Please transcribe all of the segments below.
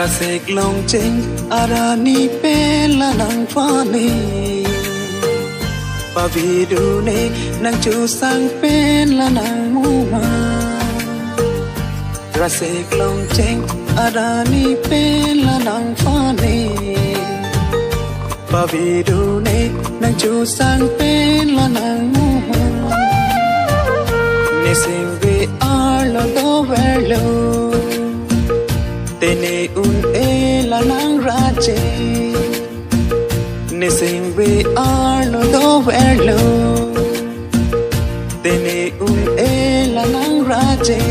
Rasik long ching arani pela nang fani pavidu ne nang chu sang pela nang muma Rasik long ching arani pela nang fani pavidu ne nang chu sang pela nang muma Nising vi arlo do verlo Tene un la nang raje Nising vi arlo do verlo Tene un la nang raje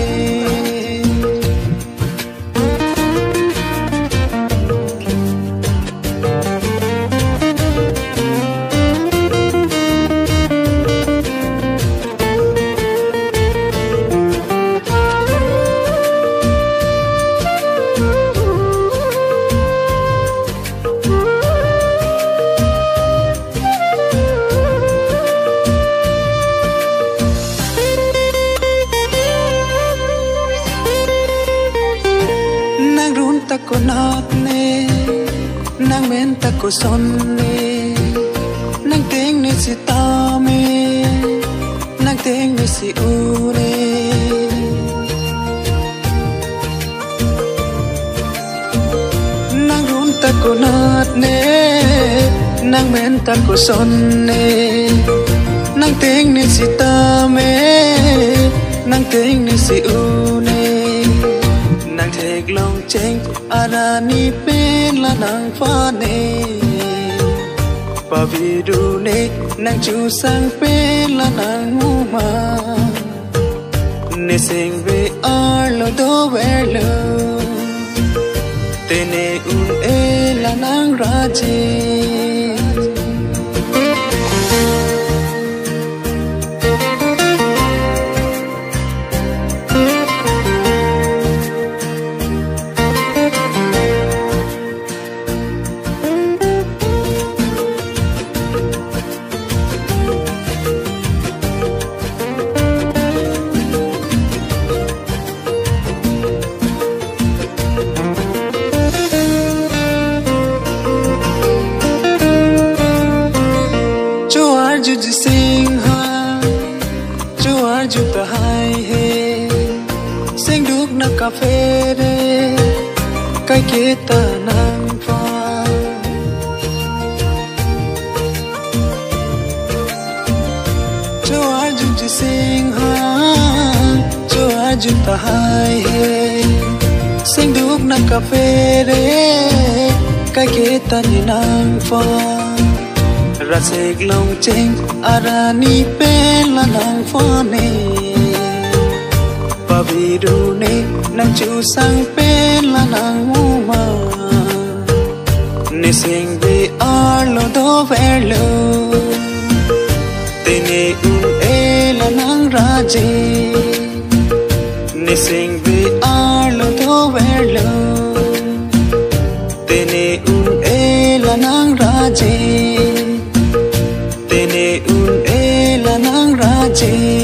Tako nat ne nang men tako son ne nang ting ni si ta me nang ting ni si u ne nang run tako nat ne nang men tako son ne nang ting ni si ta me nang ting ni si u ne Nang thek long cheng arani pen la nang fa ne pavidu ne nang chu sang pen la nang muma Nising vi arlo do verlo Tene un la nang raje Ju ji sing ha chu ar ju ta hai he sing đúc na cà phê de kai ke ta nang fa chu ar ju ji sing ha chu ar ju ta hai he sing đúc na cà phê de kai ke ta ni nang fa Rasik long ching arani pela nang fane pavidu ne nang chu sang pela nang muma Nising vi arlo do verlo Tene un la nang raje Nising vi arlo do verlo Tene un la nang raje Tene un la nang raje